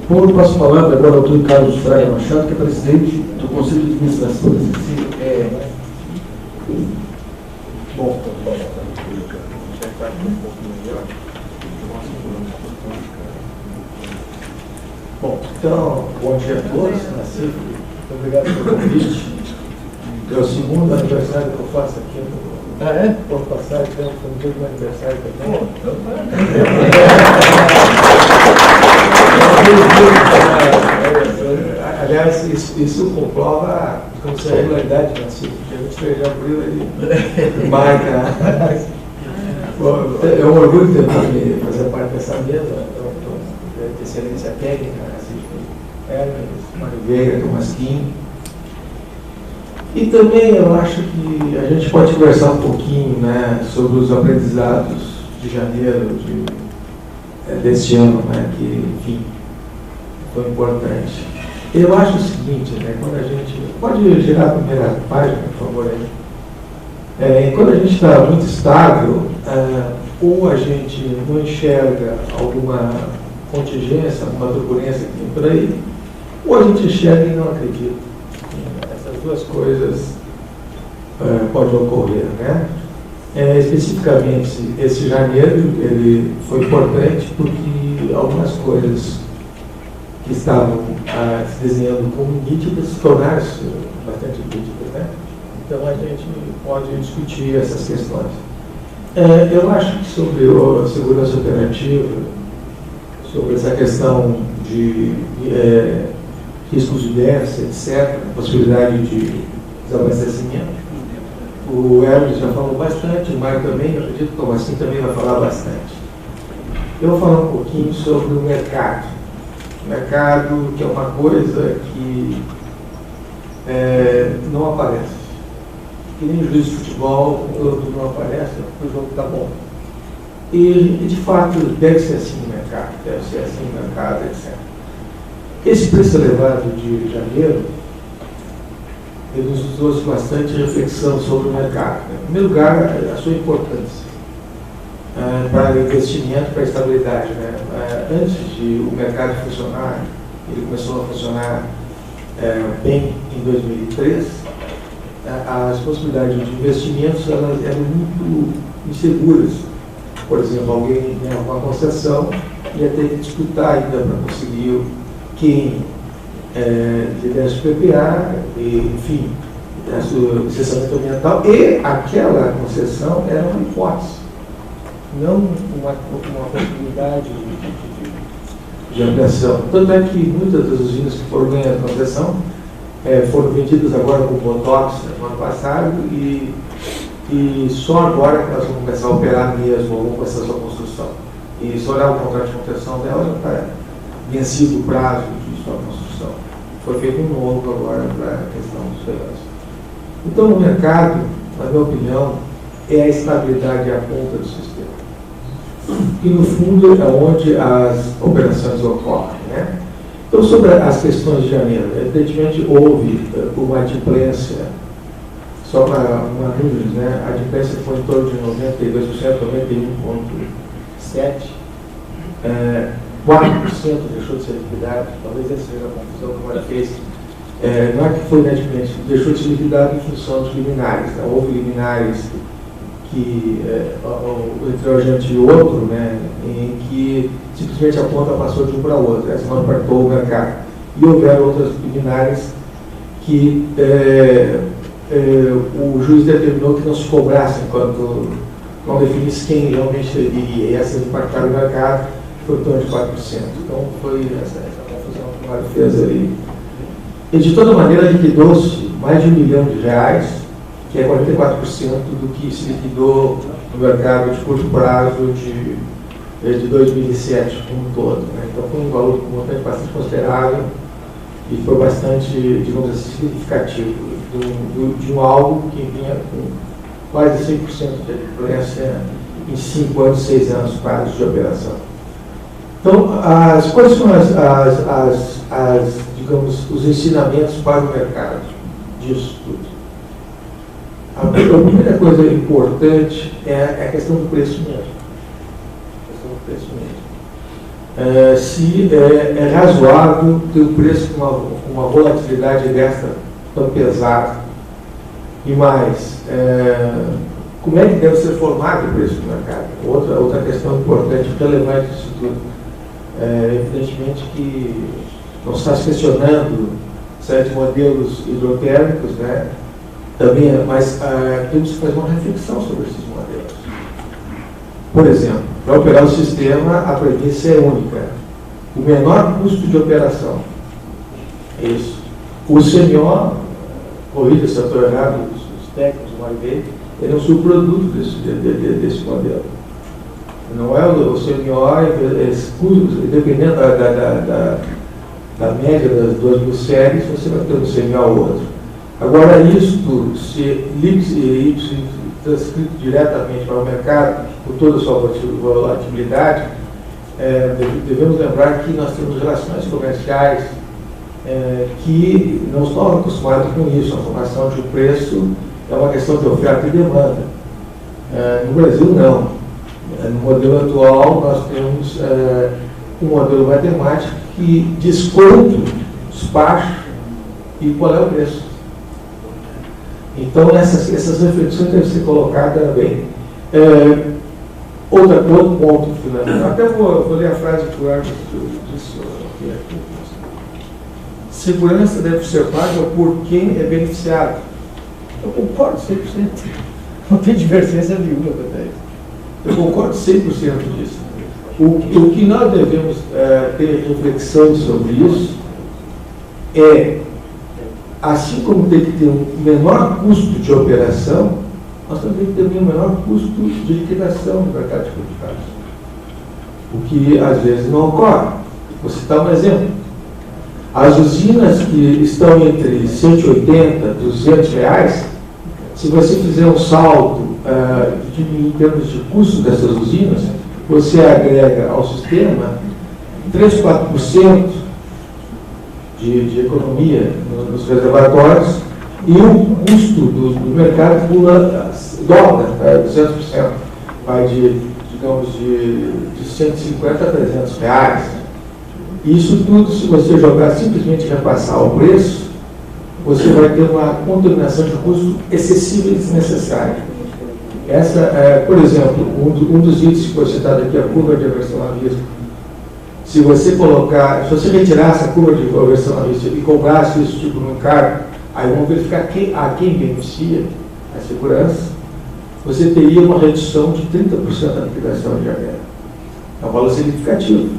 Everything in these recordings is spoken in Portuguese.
Por passo a palavra agora ao Dr. Carlos Fraga Machado, que é presidente do Conselho de Administração da CCE. Bom, então, bom dia a todos. Muito obrigado pelo convite. É o segundo aniversário que eu faço aqui no Por passagem, foi no dia do meu aniversário também. Aliás, isso comprova como se a regularidade na CIF. Dia 23 de abril ele marca. É um orgulho também fazer parte dessa mesa, de excelência técnica, Hermes, Mário Veiga, Tomasquim. E também eu acho que a gente pode conversar um pouquinho, né, sobre os aprendizados de janeiro deste ano, né, que, enfim, foi importante. Eu acho o seguinte, né, quando a gente... Pode girar a primeira página, por favor, aí. Quando a gente está muito estável, ou a gente não enxerga alguma contingência, alguma turbulência que tem por aí, ou a gente enxerga e não acredita. Essas duas coisas podem ocorrer, né? Especificamente, esse janeiro ele foi importante porque algumas coisas que estavam se desenhando como nítidas se tornaram-se bastante nítidas, né? Então a gente pode discutir essas questões. Eu acho que sobre a segurança operativa, sobre essa questão de riscos de déficit, etc., possibilidade de desabastecimento, o Hermes já falou bastante, o Mário também, eu acredito que o Tomasquim também vai falar bastante. Eu vou falar um pouquinho sobre o mercado. O mercado, que é uma coisa que não aparece. Que nem o juiz de futebol, quando não aparece, o jogo está bom. E, de fato, deve ser assim o mercado, etc. Esse preço elevado de janeiro, ele nos trouxe bastante reflexão sobre o mercado. Em primeiro lugar, a sua importância para o investimento, para a estabilidade. Né? Antes de o mercado funcionar, ele começou a funcionar bem em 2003, as possibilidades de investimentos elas eram muito inseguras. Por exemplo, alguém ganha uma concessão ia ter que disputar ainda para conseguir quem tivesse PPA, enfim, o licenciamento ambiental, e aquela concessão era uma hipótese, não uma possibilidade de ampliação. Tanto é que muitas das usinas que foram ganhando concessão foram vendidas agora com Botox no ano passado e só agora que elas vão começar a operar mesmo, ou vão começar a sua construção. E se olhar o contrato de concessão dela, já está vencido o prazo de sua construção. Foi feito um novo agora para a questão dos segurança. Então, o mercado, na minha opinião, é a estabilidade e a ponta do sistema. E, no fundo, é onde as operações ocorrem. Né? Então, sobre as questões de janeiro, evidentemente houve uma adimplência, só para uma número, né? A adimplência foi em torno de 92%, 91,7%. 4% deixou de ser liquidado, talvez essa seja a confusão que o Mário fez. Não é que foi inadimplente, deixou de ser liquidado em função dos liminares. Né? Houve liminares que, entre um agente e outro, né, em que simplesmente a conta passou de um para o outro, essa não impactou o mercado. E houveram outras liminares que o juiz determinou que não se cobrasse enquanto não definisse quem realmente iria. E essas impactaram o mercado, foi em torno de 4%. Então foi essa confusão que o Mário fez ali. E de toda maneira liquidou-se mais de R$1 milhão, que é 44% do que se liquidou no mercado de curto prazo de 2007 como um todo. Né? Então foi um valor bastante considerável e foi bastante, digamos assim, significativo de um algo que vinha com quase 100% de adimplência em 5 anos, 6 anos quase de operação. Então, quais são digamos, os ensinamentos para o mercado disso tudo? A primeira coisa importante é a questão do preço mesmo. se é razoável ter um preço com uma volatilidade dessa tão pesada. E mais, como é que deve ser formado o preço do mercado? Outra questão importante, relevante disso tudo. Evidentemente que não está se questionando certos modelos hidrotérmicos, né? Também, mas temos que fazer uma reflexão sobre esses modelos. Por exemplo, para operar o sistema, a premissa é única. O menor custo de operação. É isso. O CMO, corrija se eu estou errado, os técnicos vão ver, ele é um subproduto desse modelo. Não é o CMO, dependendo da média das 2.000 séries, você vai ter um CMO ou outro. Agora, isso, se Y transcrito diretamente para o mercado, com toda a sua volatilidade, devemos lembrar que nós temos relações comerciais que não estão acostumados com isso. A formação de um preço é uma questão de oferta e demanda. No Brasil, não. No modelo atual, nós temos um modelo matemático que desconta o despacho e qual é o preço. Então, essas reflexões devem ser colocadas bem. Outro ponto fundamental, até vou ler a frase que o Hermes disse aqui. Segurança deve ser paga por quem é beneficiado. Eu concordo 100%. Não tem divergência nenhuma até isso. Eu concordo 100% disso. O que nós devemos ter reflexão sobre isso é, assim como tem que ter um menor custo de operação, nós também temos que ter um menor custo de liquidação no mercado de capitais. O que às vezes não ocorre. Vou citar um exemplo. As usinas que estão entre 180 e 200 reais, se você fizer um saldo em termos de custo dessas usinas, você agrega ao sistema 3, 4% de economia nos reservatórios e o custo do mercado dobra, 200%. Vai digamos, de 150 a 300 reais. Isso tudo, se você jogar simplesmente repassar o preço, você vai ter uma contaminação de custo excessiva e desnecessária. Por exemplo, um dos itens que foi citado aqui, a curva de aversão a risco. Se você retirasse a curva de aversão a risco e cobrasse isso tipo no encargo, aí vamos verificar a quem beneficia a segurança, você teria uma redução de 30% da liquidação de janeiro. É um valor significativo.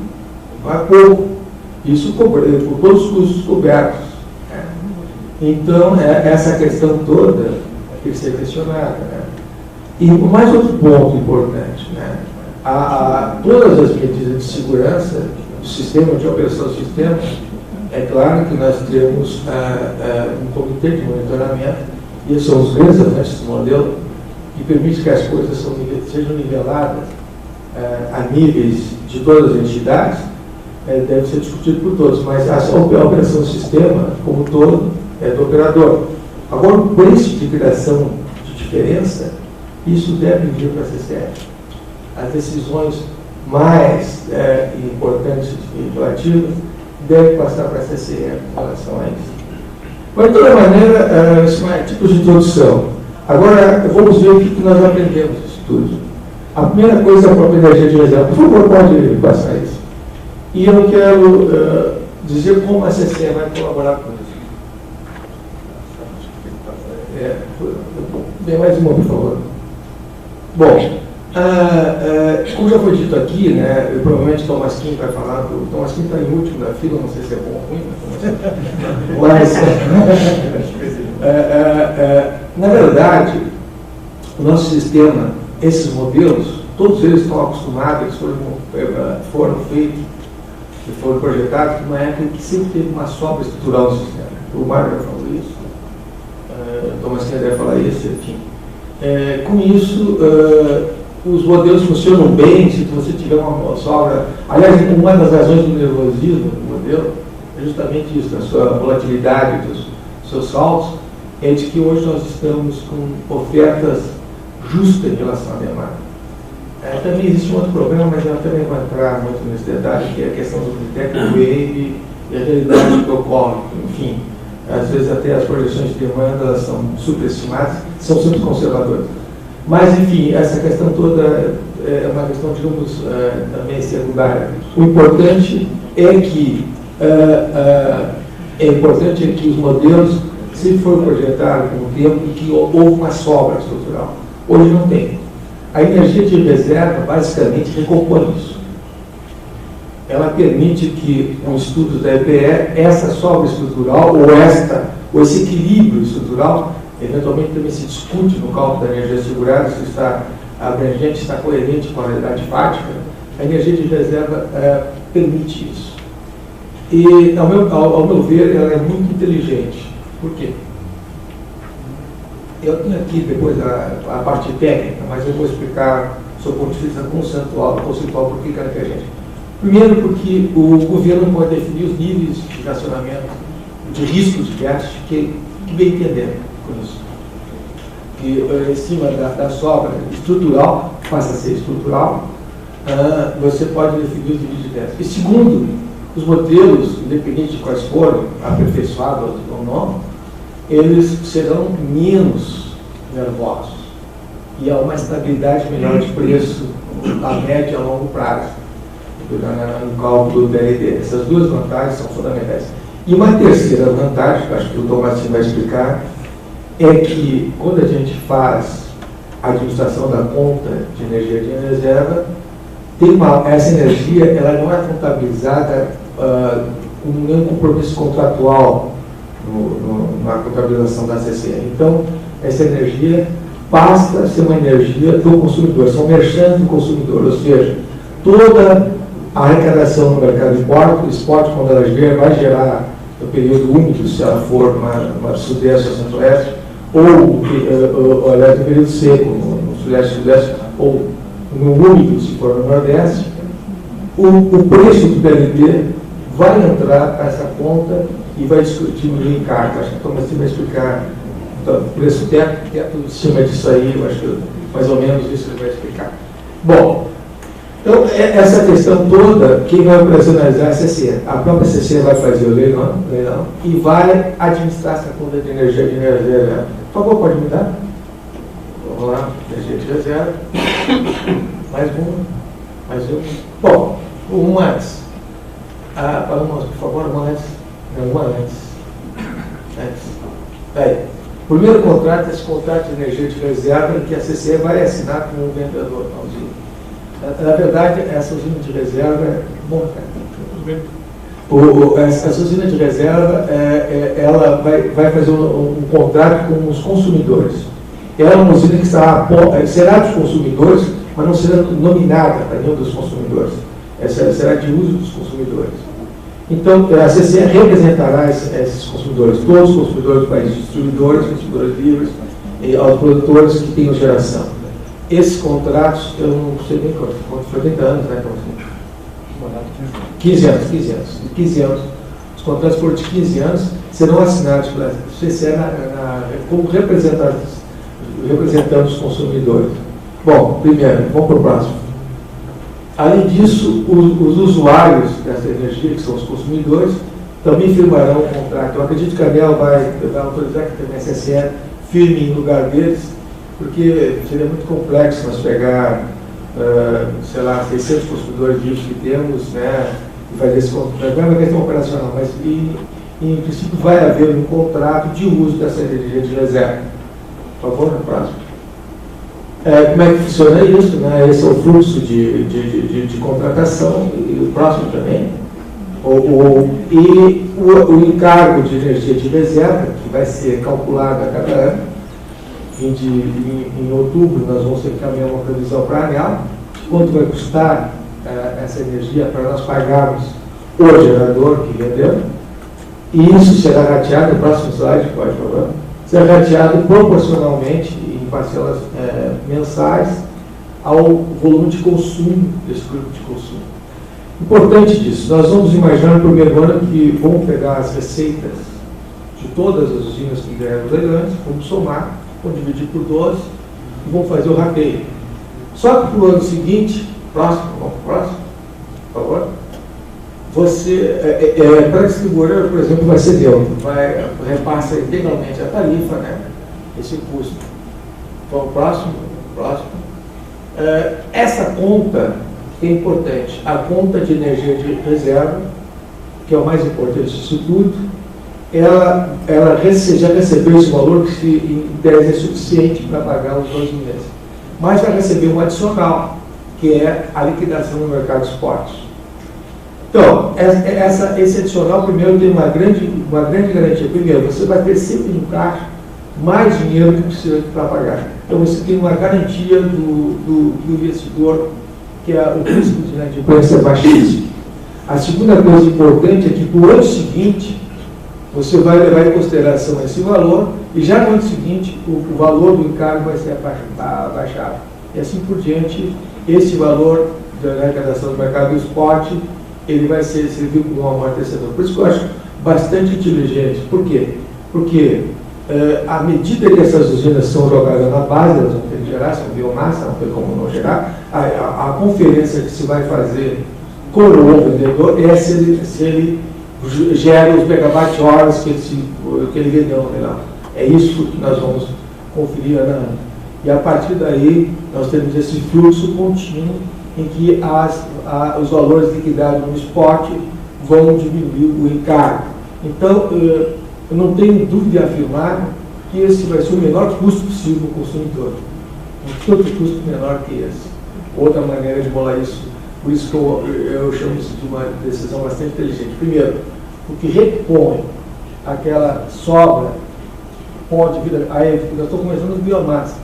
Não é pouco. Isso por todos os custos cobertos. Então, essa questão toda tem que ser questionada. E mais outro ponto importante. Todas as medidas de segurança do sistema, de operação do sistema, é claro que nós temos um comitê de monitoramento, e esses são os grandes avanços do modelo, que permite que as coisas sejam niveladas a níveis de todas as entidades, deve ser discutido por todos, mas a operação do sistema, como um todo, é do operador. Agora, o preço de liquidação de diferença, isso deve vir para a CCF. As decisões mais importantes e relativas devem passar para a CCF em relação a isso. Mas, de toda maneira, isso é tipo de introdução. Agora, vamos ver o que nós aprendemos disso tudo. A primeira coisa é a própria energia de reserva. Por favor, pode passar isso. E eu quero dizer como a CCE vai colaborar com isso. Dê mais uma, por favor. Bom, como já foi dito aqui, né, provavelmente o Tomasquim vai falar, o Tomasquim está em último da fila, não sei se é bom ou ruim, mas na verdade, o nosso sistema, esses modelos, todos eles estão acostumados, eles foram feitos, foram projetados numa época que sempre teve uma sobra estrutural no sistema. O Mário já falou isso, o Tomasquim deve falar isso, enfim. Com isso, os modelos funcionam bem se você tiver uma sobra. Aliás, uma das razões do nervosismo do modelo é justamente isso, a sua volatilidade, dos seus saltos, é de que hoje nós estamos com ofertas justas em relação à demanda. Também existe um outro problema, mas eu também vou entrar muito nesse detalhe, que é a questão do critério do wave e a realidade que ocorre. Enfim, às vezes até as projeções de demanda elas são superestimadas, são sempre conservadoras. Mas, enfim, essa questão toda é uma questão, digamos, também secundária. O importante é que os modelos sempre foram projetados com o tempo e que houve uma sobra estrutural. Hoje não tem. A energia de reserva, basicamente, recompõe isso. Ela permite que, com estudos da EPE, essa sobra estrutural, ou esse equilíbrio estrutural, eventualmente também se discute no cálculo da energia segurada, se está abrangente, se está coerente com a realidade fática, a energia de reserva permite isso. E, ao meu ver, ela é muito inteligente. Por quê? Eu tenho aqui depois a parte técnica, mas eu vou explicar, sob o ponto de vista conceitual por que ela é inteligente. Primeiro, porque o governo pode definir os níveis de racionamento, de riscos diversos, que bem entender com isso. Que em cima da sobra estrutural, passa a ser estrutural, você pode definir os níveis diversos. E segundo, os modelos, independente de quais forem, aperfeiçoados ou não, eles serão menos nervosos e há uma estabilidade melhor de preço a médio e a longo prazo no cálculo do BRD. Essas duas vantagens são fundamentais. E uma terceira vantagem, que acho que o Tomassinho vai explicar, é que quando a gente faz a administração da conta de energia de reserva, essa energia ela não é contabilizada com nenhum compromisso contratual na contabilização da CCE. Então, essa energia passa a ser uma energia do consumidor, são merchantes do consumidor, ou seja, toda a arrecadação no mercado de esporte, quando ela vier, vai gerar no período úmido, se ela for uma sudeste ou centro-oeste, ou aliás, no período seco, no sudeste, sudeste, ou no úmido, se for no nordeste, o preço do PLD vai entrar nessa conta e vai diminuir em carga. Acho que o Tomassinho vai explicar o preço teto em cima disso aí, eu acho que mais ou menos isso ele vai explicar. Bom, então essa questão toda, quem vai operacionalizar é a CCE. A própria CCE vai fazer o leilão e vai administrar essa conta de energia de reserva. Por favor, pode me dar? Vamos lá, energia de reserva. Mais um. Bom, um antes. Por favor, uma antes. Não, antes. Aí, o primeiro contrato é esse contrato de energia de reserva em que a CCE vai assinar com o vendedor na usina. Na verdade, essa usina de reserva essa usina de reserva ela vai fazer um contrato com os consumidores. Ela é uma usina que será dos consumidores, mas não será nominada para nenhum dos consumidores. Essa será de uso dos consumidores. Então, a CCE representará esses consumidores, todos os consumidores do país, distribuidores, consumidores livres, e aos produtores que tenham geração. Esses contratos, eu não sei nem quanto, foi 30 anos, né? Então, 15 anos. Os contratos por de 15 anos serão assinados pela CCE como representando os consumidores. Bom, primeiro, vamos para o próximo. Além disso, os usuários dessa energia, que são os consumidores, também firmarão um contrato. Eu acredito que a ANEEL vai autorizar que também a CCE firme em lugar deles, porque seria muito complexo nós pegar, 600 consumidores vivos que temos, né, e fazer esse contrato. Não é uma questão operacional, mas em princípio vai haver um contrato de uso dessa energia de reserva. Por favor, no próximo. Como é que funciona isso? Né? Esse é o fluxo de contratação, e o próximo também. E o encargo de energia de reserva, que vai ser calculado a cada ano. Em outubro, nós vamos encaminhar uma previsão para a ANEEL, quanto vai custar essa energia para nós pagarmos o gerador que vendeu. E isso será rateado, no próximo slide, pode falar, será rateado proporcionalmente em parcelas mensais ao volume de consumo desse grupo de consumo. Importante disso, nós vamos imaginar no primeiro ano que vamos pegar as receitas de todas as usinas que ganharam os leilões, vamos somar, vamos dividir por 12 e vamos fazer o rateio. Só que para o ano seguinte, próximo, vamos para o próximo, por favor, você, para a distribuidora, por exemplo, vai ser neutro, repassa integralmente a tarifa, né, esse custo. Vamos para o próximo, essa conta é importante, a conta de energia de reserva, que é o mais importante disso tudo, ela já recebeu esse valor que em tese é suficiente para pagar os 12 meses. Mas vai receber um adicional, que é a liquidação no mercado de esportes. Então, esse adicional, primeiro, tem uma grande garantia. Primeiro, você vai ter sempre no caixa mais dinheiro que precisa para pagar. Então, você tem uma garantia do investidor, que é o risco de inadimplência baixíssimo. A segunda coisa importante é que, no ano seguinte, você vai levar em consideração esse valor e já no ano seguinte o valor do encargo vai ser abaixado. E assim por diante, esse valor da arrecadação do mercado do esporte, ele vai servir como um amortecedor. Por isso que eu acho bastante inteligente. Por quê? Porque à medida que essas usinas são jogadas na base, elas vão ter que gerar, são biomassa, não tem como não gerar, a conferência que se vai fazer com o vendedor é se ele gera os megawatt-horas que ele vendeu no leilão. É isso que nós vamos conferir ano a ano. E a partir daí, nós temos esse fluxo contínuo em que os valores liquidados no esporte vão diminuir o encargo. Então, eu não tenho dúvida em afirmar que esse vai ser o menor custo possível para o consumidor. Não tem outro custo menor que esse. Outra maneira de bolar isso, por isso que eu chamo isso de uma decisão bastante inteligente. Primeiro, porque repõe aquela sobra, pode vir, aí eu estou começando com biomassa,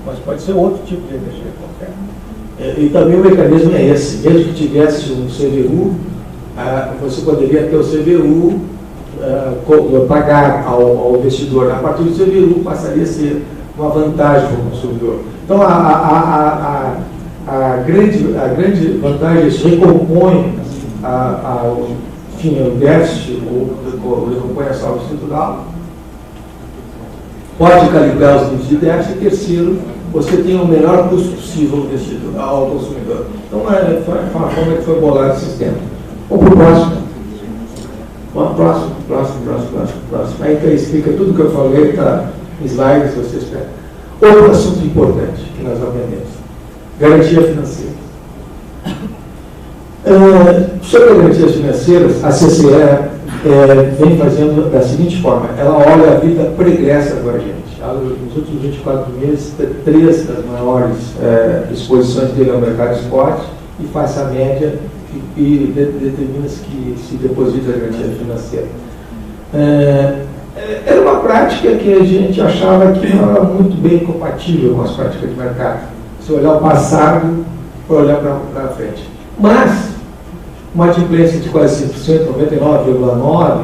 mas pode ser outro tipo de energia qualquer. E também o mecanismo é esse, mesmo que tivesse um CVU, você poderia ter o CVU, pagar ao investidor. A partir do CVU passaria a ser uma vantagem para o consumidor. Então a grande vantagem é isso, recompõe o déficit, ou recompõe a salva estrutural, pode calibrar os níveis de déficit, e terceiro, você tem o menor custo possível investido ao consumidor. Então, foi a forma que foi bolado o sistema. Vamos para o próximo. Próximo. Aí que explica tudo que eu falei, está em slides, se vocês querem. Outro assunto importante que nós aprendemos: garantia financeira. Sobre as garantias financeiras, a CCE vem fazendo da seguinte forma: ela olha a vida pregressa com a gente. Nos últimos 24 meses, 3 das maiores exposições dele ao mercado de esporte, e faz a média e determina que se deposita a garantia financeira. Era uma prática que a gente achava que não era muito bem compatível com as práticas de mercado. Se olhar o passado para olhar para frente. Mas, uma adimplência de quase 5%, 99,9%,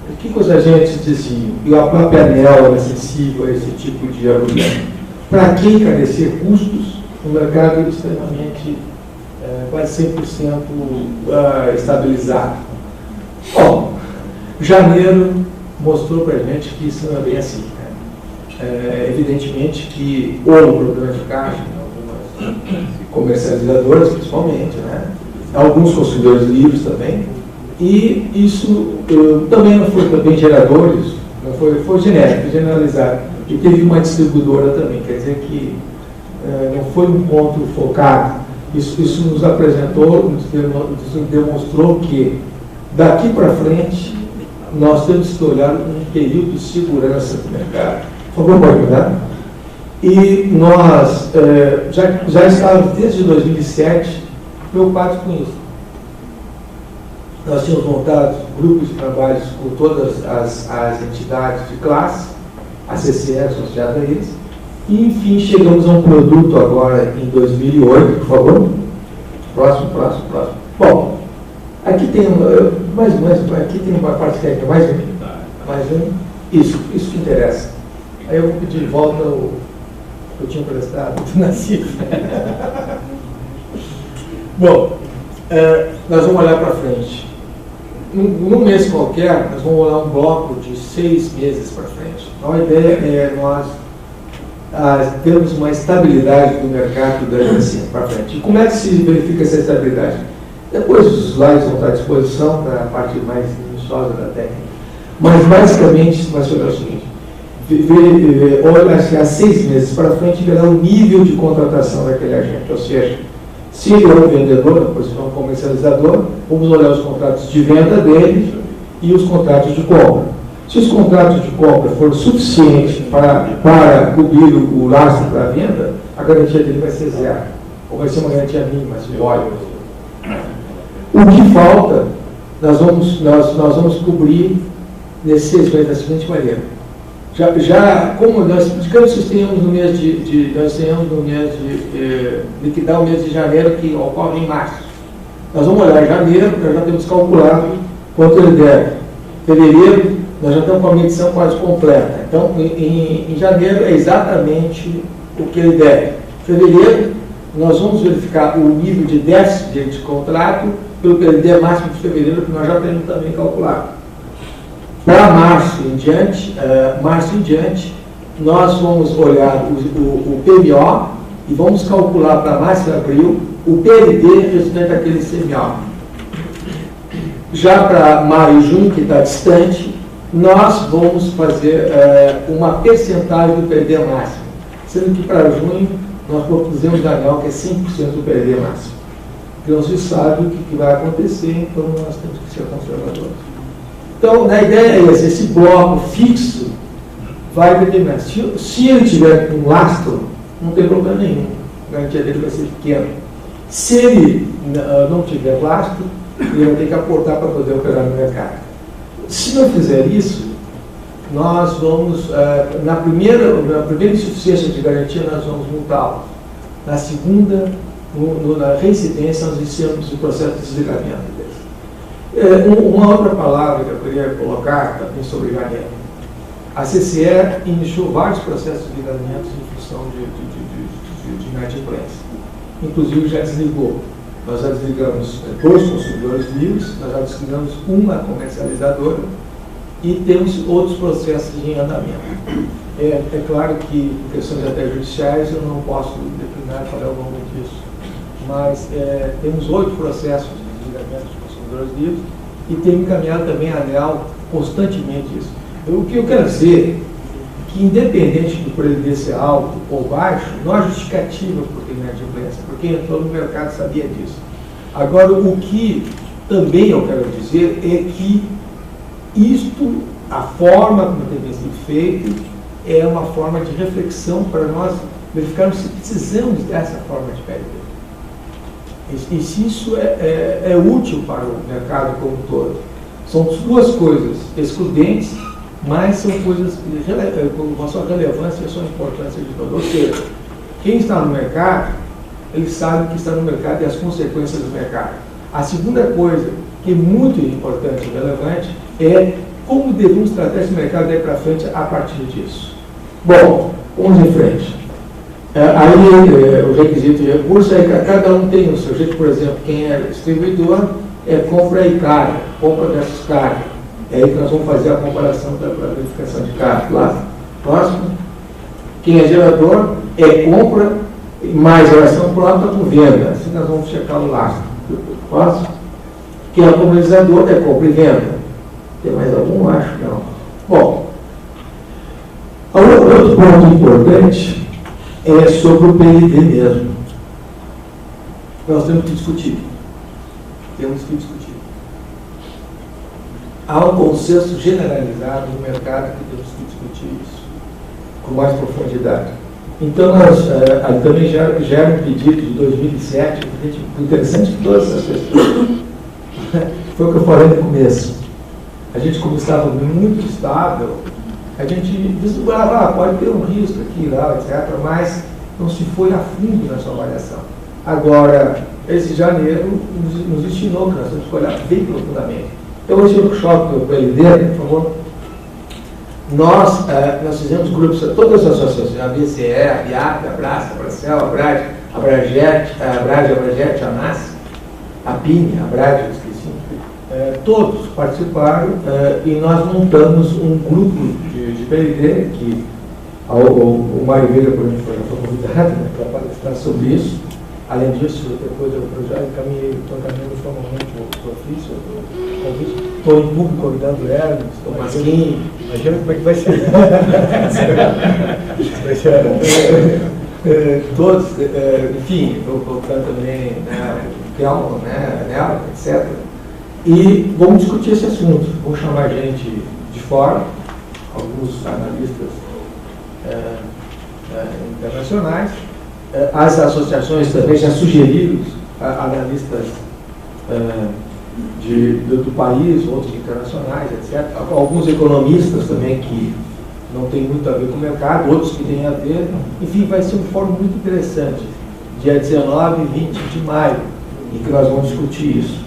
o que os agentes diziam? E a própria ANEEL era sensível a esse tipo de argumento. Para que encarecer custos no mercado extremamente, quase 100% estabilizado? Bom, janeiro mostrou para a gente que isso não é bem assim. Evidentemente que houve um problema de caixa em algumas comercializadoras, principalmente, né? Alguns consumidores livres também, e isso também não foi também geradores, não foi genérico, generalizado. E teve uma distribuidora também, quer dizer que não foi um ponto focado. Isso nos apresentou, nos demonstrou que daqui para frente nós temos que olhar um período de segurança do mercado. Por favor, pode mudar? E nós já estávamos desde 2007 preocupados com isso. Nós tínhamos montado grupos de trabalhos com todas as entidades de classe, a CCE associada a eles, e enfim chegamos a um produto agora em 2008, por favor. Próximo. Bom, aqui tem aqui tem uma parte técnica, mais um. Isso que interessa. Aí eu vou pedir de volta o que eu tinha emprestado na cifra. Bom, nós vamos olhar para frente. Num mês qualquer, nós vamos olhar um bloco de 6 meses para frente. Então, a ideia é nós termos uma estabilidade do mercado daqui assim para frente. E como é que se verifica essa estabilidade? Depois os slides vão estar à disposição para a parte mais minuciosa da técnica. Mas basicamente vai ser o seguinte: olha, há 6 meses para frente verá o nível de contratação daquele agente, ou seja, se ele é um vendedor, na posição comercializador, vamos olhar os contratos de venda dele e os contratos de compra. Se os contratos de compra forem suficientes para cobrir o lastro para a venda, a garantia dele vai ser 0, ou vai ser uma garantia mínima, se olha. O que falta, nós vamos cobrir nesses 6 meses da seguinte maneira. Como nós, digamos que tenhamos no mês de liquidar o mês de janeiro, que ocorre em março. Nós vamos olhar janeiro, nós já temos calculado quanto ele deve. Fevereiro, nós já estamos com a medição quase completa. Então, em janeiro é exatamente o que ele deve. Fevereiro, nós vamos verificar o nível de déficit de contrato pelo PLD máximo de fevereiro, que nós já temos também calculado. Para março em diante, nós vamos olhar o PMO e vamos calcular para março e abril o PLD resultante daquele CMO. Já para maio e junho, que está distante, nós vamos fazer uma percentagem do PLD máximo, sendo que para junho nós propusemos na ANEEL que é 5% do PLD máximo. Porque não se sabe o que vai acontecer, então nós temos que ser conservadores. Então, a ideia é esse bloco fixo vai determinar. Se ele tiver um lastro, não tem problema nenhum, a garantia dele vai ser pequena. Se ele não tiver lastro, ele vai ter que aportar para poder operar no mercado. Se não fizer isso, nós vamos, na primeira insuficiência de garantia, nós vamos multá-lo. Na segunda, na reincidência, nós iniciamos o processo de desligamento deles. Uma outra palavra que eu queria colocar também sobre janeiro. A CCE iniciou vários processos de desligamentos em função de inadimplência. Inclusive já desligou. Nós já desligamos 2 consumidores livres, nós já desligamos uma comercializadora e temos outros processos em andamento. É claro que, por questões até judiciais, eu não posso declinar e falar o nome disso, mas temos 8 processos de desligamento de consumidores livres e temos encaminhado também a ANEEL constantemente isso. O que eu quero dizer é que, independente do PLD ser alto ou baixo, não há justificativa por ter inadimplência, porque entrou no mercado sabia disso. Agora, o que também eu quero dizer é que isto, a forma como tem sido feito, é uma forma de reflexão para nós verificarmos se precisamos dessa forma de PLD. E se isso é útil para o mercado como um todo. São 2 coisas excludentes, mas são coisas com a sua relevância e a sua importância de todo. Ou seja, quem está no mercado, ele sabe que está no mercado e as consequências do mercado. A segunda coisa, que é muito importante e relevante, é como devemos tratar esse mercado daí para frente a partir disso. Bom, vamos em frente. Aí o requisito de recurso é que cada um tem o seu jeito. Por exemplo, quem é distribuidor compra e carga, compra versus carga. É aí que nós vamos fazer a comparação da verificação de carga. Lá, próximo. Quem é gerador compra mais geração pronta com venda. Assim nós vamos checar o lastro. Próximo. Quem é comercializador compra e venda. Tem mais algum? Acho que não. Bom, outro ponto importante é sobre o PLD mesmo. Nós temos que discutir. Há um consenso generalizado no mercado que temos que discutir isso com mais profundidade. Então, nós também já era um pedido de 2007, interessante que todas essas questões foi o que eu falei no começo. A gente, como estava muito estável, a gente vislumbrava, pode ter um risco aqui e lá, etc., mas não se foi a fundo na sua avaliação. Agora, esse janeiro nos ensinou que nós temos que olhar bem profundamente. Então, esse workshop do PLD, por favor, nós fizemos grupos, todas as associações, a BCE, a BIAP, a Brasa, a Bracel, a Brad, a Brajet, a NAS, a PIN, a Brad, eu esqueci. Todos participaram e nós montamos um grupo de PLD que O Mário Veiga, por exemplo, foi convidado, né, para palestrar sobre isso. Além disso, depois eu já estou encaminhando formalmente o ofício, o convite. Estou em público convidando o Hermes, o Masquim. Imagina como é que vai ser. Vai ser todos, enfim, vou colocar também o Kelmo, nela, etc. E vamos discutir esse assunto. Vou chamar gente de fora, alguns analistas internacionais. As associações também já sugeriram analistas do país, outros internacionais, etc. Alguns economistas também que não tem muito a ver com o mercado, outros que têm a ver. Enfim, vai ser um fórum muito interessante, dia 19 e 20 de maio, em que nós vamos discutir isso.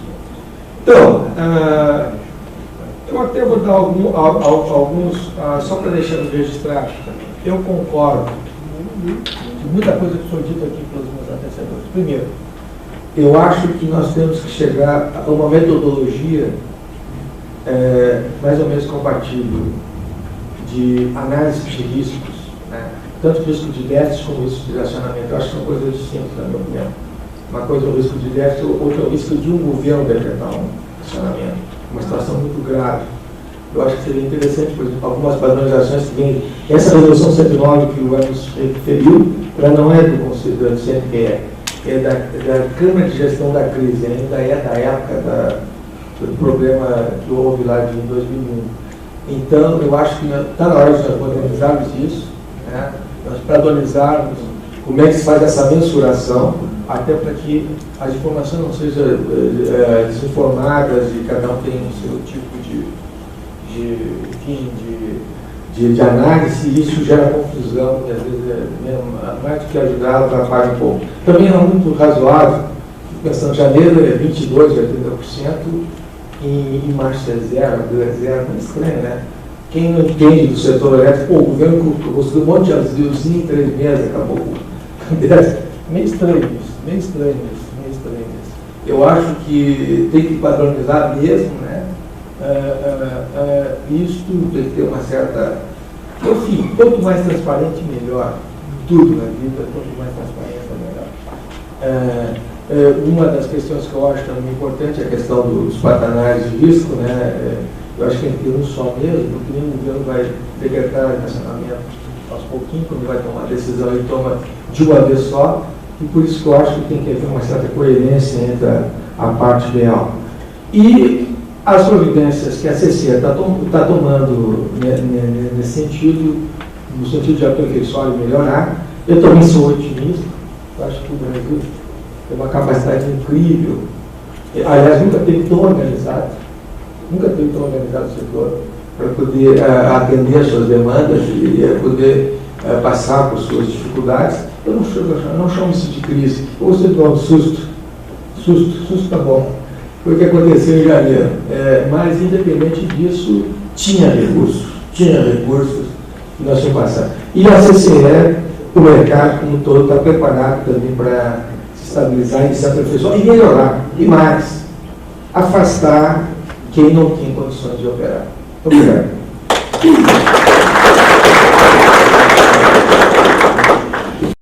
Então, eu até vou dar alguns, só para deixar registrado, eu concordo com muita coisa que foi dita aqui pelos meus antecessores. Primeiro, eu acho que nós temos que chegar a uma metodologia mais ou menos compatível de análise de riscos, né? Tanto risco de déficit como risco de racionamento. Eu acho que são coisas distintas, na minha opinião. Uma coisa é o risco de déficit, outra é o risco de um governo decretar um racionamento, uma situação muito grave. Eu acho que seria interessante, por exemplo, algumas padronizações que vêm. Essa resolução 109 que o Hermes referiu, ela não é do Conselho do CNPE, é da Câmara de Gestão da Crise, ainda é da época do problema que houve lá de 2001. Então, eu acho que está na hora de nós modernizarmos isso, né? Nós padronizarmos como é que se faz essa mensuração, até para que as informações não sejam desinformadas e cada um tenha o seu tipo de análise, e isso gera confusão, e às vezes mais do que ajudar, atrapalha um pouco. Também é muito razoável, pensando, janeiro é 22%, 80%, em março é 0, é estranho, né? Quem não entende do setor elétrico, o governo construiu um monte de azulzinho em 3 meses, acabou com 10. Meio estranho isso. Eu acho que tem que padronizar mesmo, né? Isso tem que ter uma certa... Enfim, quanto mais transparente, melhor. Tudo na vida, quanto mais transparência, melhor. Uma das questões que eu acho também importante é a questão dos patamares de risco, né? Eu acho que tem que ter um só mesmo, porque nenhum governo vai decretar racionamento aos pouquinhos, quando vai tomar decisão, ele toma de uma vez só, e por isso que eu acho que tem que haver uma certa coerência entre a parte real. E as providências que a CC está tomando nesse sentido, no sentido de aperfeiçoar e melhorar, eu também sou otimista. Eu acho que o Brasil tem uma capacidade incrível. Aliás, nunca teve tão organizado o setor para poder atender as suas demandas e poder passar por suas dificuldades. Eu não chamo isso de crise. Eu gostei de um susto. Susto está bom. Foi o que aconteceu em janeiro. Mas, independente disso, tinha recursos que nós tínhamos passado. E a CCE, o mercado como um todo, está preparado também para se estabilizar e se aperfeiçoar e melhorar. E mais, afastar quem não tem condições de operar. Obrigado.